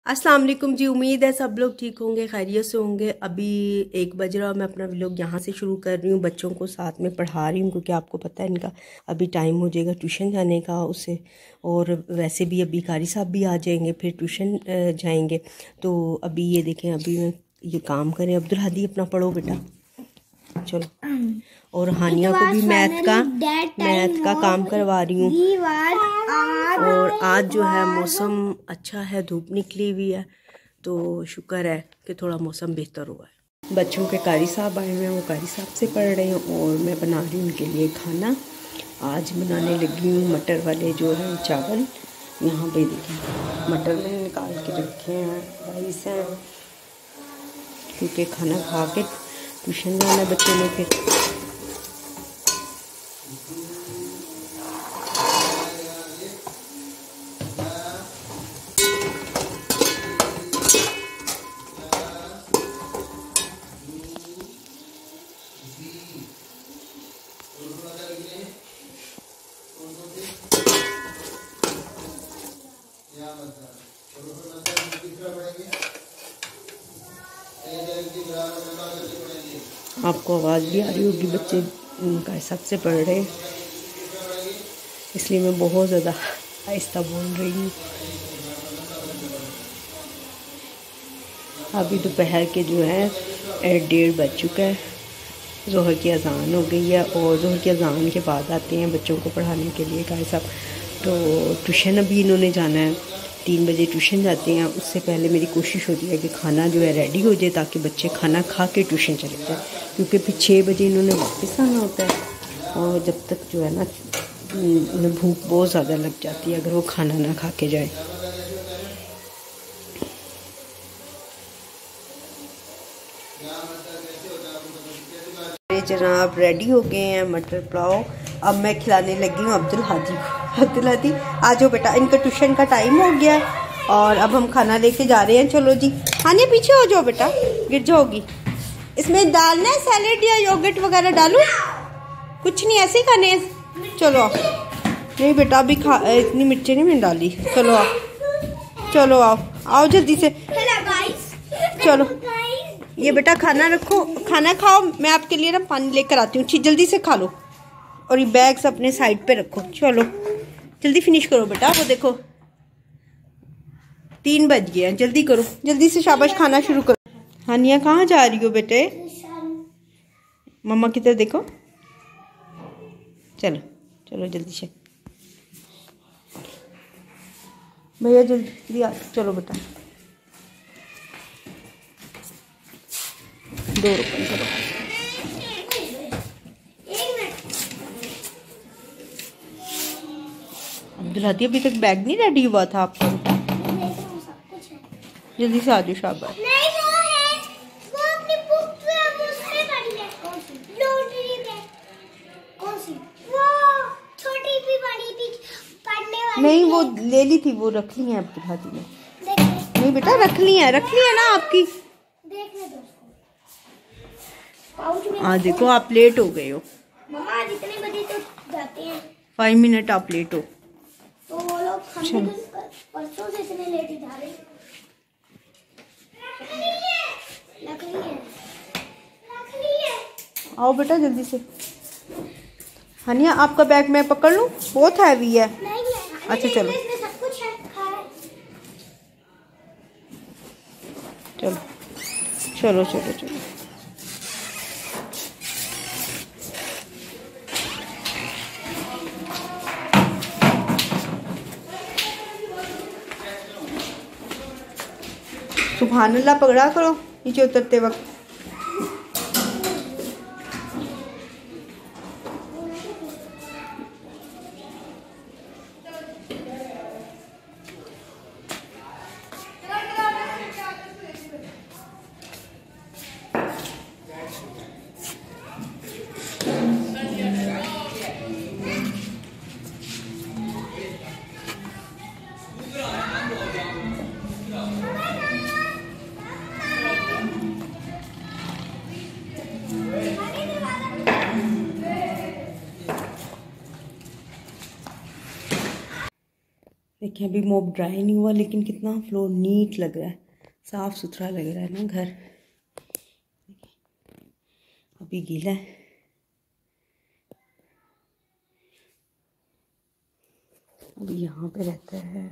अस्सलाम वालेकुम जी। उम्मीद है सब लोग ठीक होंगे, खैरियत से होंगे। अभी 1 बज रहा है, मैं अपना व्लॉग यहाँ से शुरू कर रही हूँ। बच्चों को साथ में पढ़ा रही हूँ क्योंकि आपको पता है इनका अभी टाइम हो जाएगा ट्यूशन जाने का उससे। और वैसे भी अभी कारी साहब भी आ जाएंगे, फिर ट्यूशन जाएंगे। तो अभी ये देखें, अभी मैं ये काम करें। अब्दुल हादी अपना पढ़ो बेटा, चलो। और हानिया को भी मैथ का काम करवा रही हूँ। और आज जो है मौसम अच्छा है, धूप निकली हुई है, तो शुक्र है कि थोड़ा मौसम बेहतर हुआ है। बच्चों के कारी साहब आए हुए हैं, वो कारी साहब से पढ़ रहे हैं और मैं बना रही हूँ उनके लिए खाना। आज बनाने लगी हूँ मटर वाले जो है चावल। यहाँ पे देखिए मटर मैंने निकाल के रखे हैं, राइस हैं, क्योंकि खाना खा के ट्यूशन जाना बच्चों ने। फिर आपको आवाज़ भी आ रही होगी, बच्चे उनका हिसाब से पढ़ रहे हैं, इसलिए मैं बहुत ज़्यादा आहिस्ता बोल रही हूँ। अभी दोपहर के जो है 1:30 बज चुका है, ज़ोहर की अज़ान हो गई है। और ज़ोहर की अज़ान के बाद आते हैं बच्चों को पढ़ाने के लिए कारी साहब। तो ट्यूशन अभी इन्होंने जाना है, 3 बजे ट्यूशन जाते हैं। उससे पहले मेरी कोशिश होती है कि खाना जो है रेडी हो जाए, ताकि बच्चे खाना खा के ट्यूशन चले जाएँ, क्योंकि फिर 6 बजे इन्होंने वापस आना होता है। और जब तक जो है ना उन्हें भूख बहुत ज़्यादा लग जाती है अगर वो खाना ना खा के जाए। जनाब रेडी हो गए हैं मटर पुलाव। अब मैं खिलाने लगी हूँ अब्दुल हादी को। अब्दुल हादी आ जाओ बेटा, इनका ट्यूशन का टाइम हो गया और अब हम खाना लेके जा रहे हैं। चलो जी, हानी पीछे हो जाओ बेटा, गिर जाओगी। इसमें डालना है सैलेड या योगर्ट वगैरह डालूं? कुछ नहीं, ऐसे ही खाने हैं। चलो आओ। नहीं बेटा अभी इतनी मिर्ची नहीं मैंने डाली। चलो आओ, चलो आओ, आओ जल्दी से। चलो ये बेटा खाना रखो, खाना खाओ। मैं आपके लिए ना पानी लेकर आती हूँ, जल्दी से खा लो। और ये बैग्स अपने साइड पे रखो। चलो जल्दी फिनिश करो बेटा। वो देखो 3 बज गए हैं, जल्दी करो, जल्दी से शाबाश खाना शुरू करो। हानिया कहाँ जा रही हो बेटे? मम्मा की तरफ देखो। चलो चलो जल्दी से भैया, जल्दी आ। चलो बेटा 2 रुपये। चलो अब्दुल हादी अभी तक बैग नहीं रेडी हुआ था आपका? जल्दी से आ जाओ शाबाश। नहीं वो ले ली थी, वो रख ली है अब्दुल हादी ने। नहीं बेटा रख ली है ना आपकी। हाँ देखो आप लेट हो गए हो। मम्मा जितने बजे तो जाते हैं, 5 मिनट आप लेट हो। तो वो लोग परसों से इतने लेट ही जा रहे हैं। आओ बेटा जल्दी से। हनिया आपका बैग मैं पकड़ लूं? बहुत हैवी है। अच्छा चलो सब कुछ है, चलो चलो चलो चलो। सुभान अल्लाह पकड़ा करो नीचे उतरते वक्त। देखिए अभी मोप ड्राई नहीं हुआ, लेकिन कितना फ्लोर नीट लग रहा है, साफ़ सुथरा लग रहा है ना घर। अभी गीला है। अभी यहाँ पे रहता है,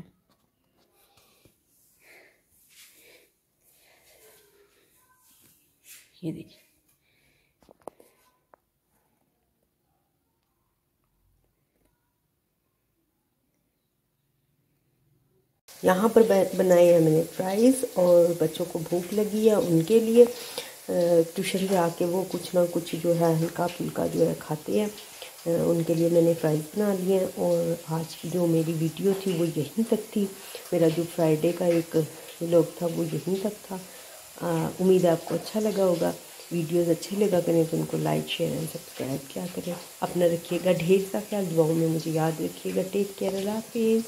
ये देखिए यहाँ पर बनाए हैं मैंने फ्राइज़, और बच्चों को भूख लगी है उनके लिए ट्यूशन से आके वो कुछ ना कुछ जो है हल्का फुल्का जो है खाते हैं, उनके लिए मैंने फ्राइज़ बना लिए हैं। और आज की जो मेरी वीडियो थी वो यहीं तक थी। मेरा जो फ्राइडे का एक व्लॉग था वो यहीं तक था। उम्मीद है आपको अच्छा लगा होगा। वीडियोस अच्छे लगा करें तो उनको लाइक शेयर एंड सब्सक्राइब किया करें। अपना रखिएगा ढेर सा ख्याल, दुआओं में मुझे याद रखिएगा। टेक केयर, अल्लाह हाफिज़।